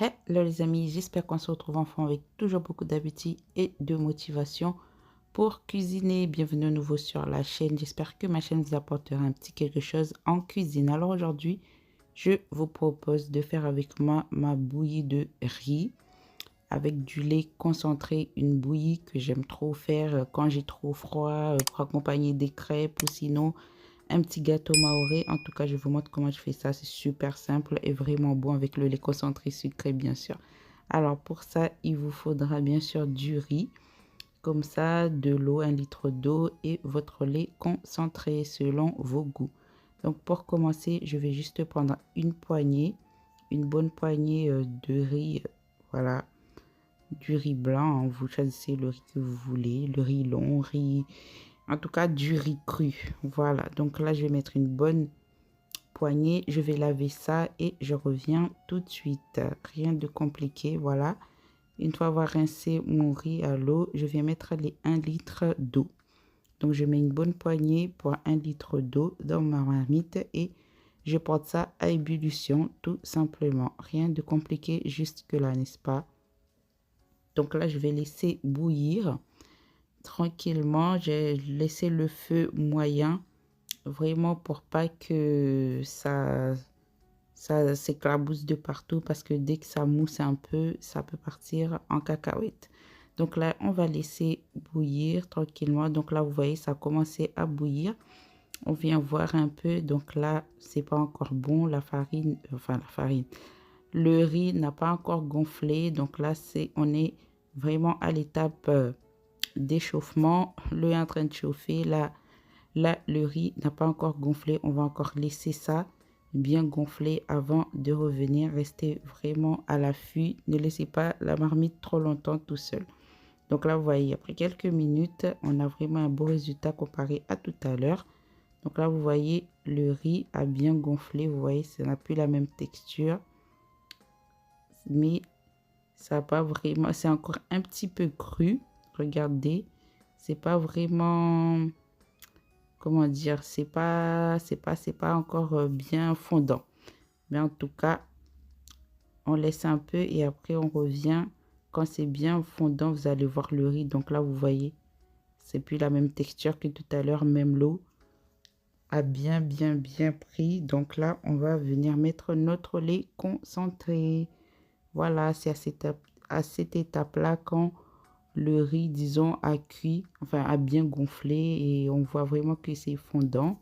Hello les amis, j'espère qu'on se retrouve enfin avec toujours beaucoup d'appétit et de motivation pour cuisiner. Bienvenue à nouveau sur la chaîne. J'espère que ma chaîne vous apportera un petit quelque chose en cuisine. Alors aujourd'hui, je vous propose de faire avec moi ma bouillie de riz avec du lait concentré. Une bouillie que j'aime trop faire quand j'ai trop froid pour accompagner des crêpes ou sinon un petit gâteau maoré. En tout cas, je vous montre comment je fais ça. C'est super simple et vraiment bon avec le lait concentré sucré, bien sûr. Alors, pour ça, il vous faudra bien sûr du riz. Comme ça, de l'eau, 1 litre d'eau et votre lait concentré selon vos goûts. Donc, pour commencer, je vais juste prendre une bonne poignée de riz. Voilà, du riz blanc. Hein. Vous choisissez le riz que vous voulez. Le riz long, en tout cas, du riz cru. Voilà. Donc là, je vais mettre une bonne poignée. Je vais laver ça et je reviens tout de suite. Rien de compliqué. Voilà. Une fois avoir rincé mon riz à l'eau, je vais mettre les 1 litre d'eau. Donc, je mets une bonne poignée pour 1 litre d'eau dans ma marmite et je porte ça à ébullition tout simplement. Rien de compliqué jusque là, n'est-ce pas? Donc là, je vais laisser bouillir tranquillement. J'ai laissé le feu moyen vraiment pour pas que ça s'éclabousse de partout parce que dès que ça mousse un peu, ça peut partir en cacahuète. Donc là, on va laisser bouillir tranquillement. Donc là, vous voyez, ça a commencé à bouillir. On vient voir un peu. Donc là, c'est pas encore bon. La farine. Le riz n'a pas encore gonflé. Donc là, on est vraiment à l'étape d'échauffement. Le est en train de chauffer. Là, le riz n'a pas encore gonflé. On va encore laisser ça bien gonfler avant de revenir. Restez vraiment à l'affût. Ne laissez pas la marmite trop longtemps tout seul. Donc là, vous voyez, après quelques minutes, on a vraiment un beau résultat comparé à tout à l'heure. Donc là, vous voyez, le riz a bien gonflé. Vous voyez, ça n'a plus la même texture. Mais ça n'a pas vraiment... C'est encore un petit peu cru. Regardez. C'est pas vraiment... Comment dire, c'est pas encore bien fondant. Mais en tout cas, on laisse un peu et après on revient. Quand c'est bien fondant, vous allez voir le riz. Donc là, vous voyez, c'est plus la même texture que tout à l'heure. Même l'eau a bien pris. Donc là, on va venir mettre notre lait concentré. Voilà, c'est à cette étape-là quand le riz, disons, a cuit, enfin, a bien gonflé et on voit vraiment que c'est fondant.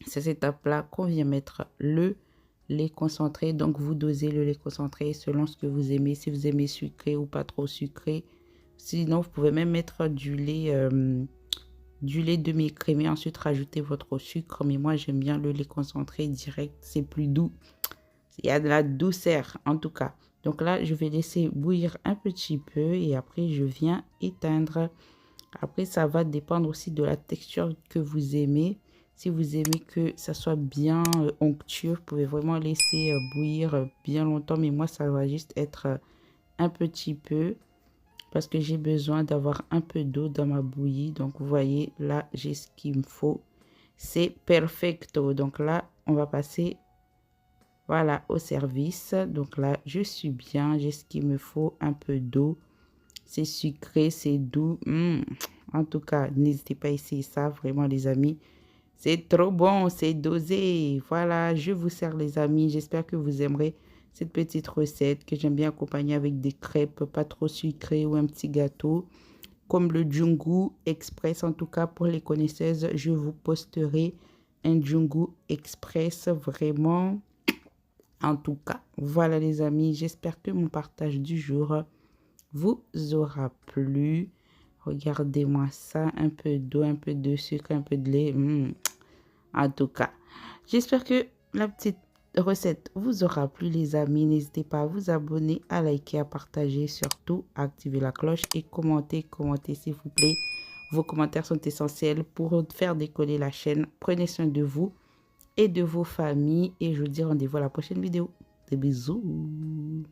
C'est cette étape-là qu'on vient mettre le lait concentré. Donc, vous dosez le lait concentré selon ce que vous aimez. Si vous aimez sucré ou pas trop sucré. Sinon, vous pouvez même mettre du lait demi-écrémé. Ensuite, rajouter votre sucre. Mais moi, j'aime bien le lait concentré direct. C'est plus doux. Il y a de la douceur, en tout cas. Donc là, je vais laisser bouillir un petit peu et après, je viens éteindre. Après, ça va dépendre aussi de la texture que vous aimez. Si vous aimez que ça soit bien onctueux, vous pouvez vraiment laisser bouillir bien longtemps. Mais moi, ça va juste être un petit peu parce que j'ai besoin d'avoir un peu d'eau dans ma bouillie. Donc, vous voyez, là, j'ai ce qu'il me faut. C'est perfecto. Donc là, on va passer... Voilà, au service. Donc là, je suis bien. J'ai ce qu'il me faut. Un peu d'eau. C'est sucré, c'est doux. En tout cas, n'hésitez pas à essayer ça. Vraiment, les amis. C'est trop bon. C'est dosé. Voilà, je vous sers, les amis. J'espère que vous aimerez cette petite recette que j'aime bien accompagner avec des crêpes pas trop sucrées ou un petit gâteau. Comme le Jungu Express. En tout cas, pour les connaisseuses, je vous posterai un Jungu Express vraiment... En tout cas, voilà les amis, j'espère que mon partage du jour vous aura plu. Regardez-moi ça, un peu d'eau, un peu de sucre, un peu de lait. En tout cas, j'espère que la petite recette vous aura plu les amis. N'hésitez pas à vous abonner, à liker, à partager, surtout à activer la cloche et commenter s'il vous plaît. Vos commentaires sont essentiels pour faire décoller la chaîne. Prenez soin de vous et de vos familles. Et je vous dis rendez-vous à la prochaine vidéo. Des bisous.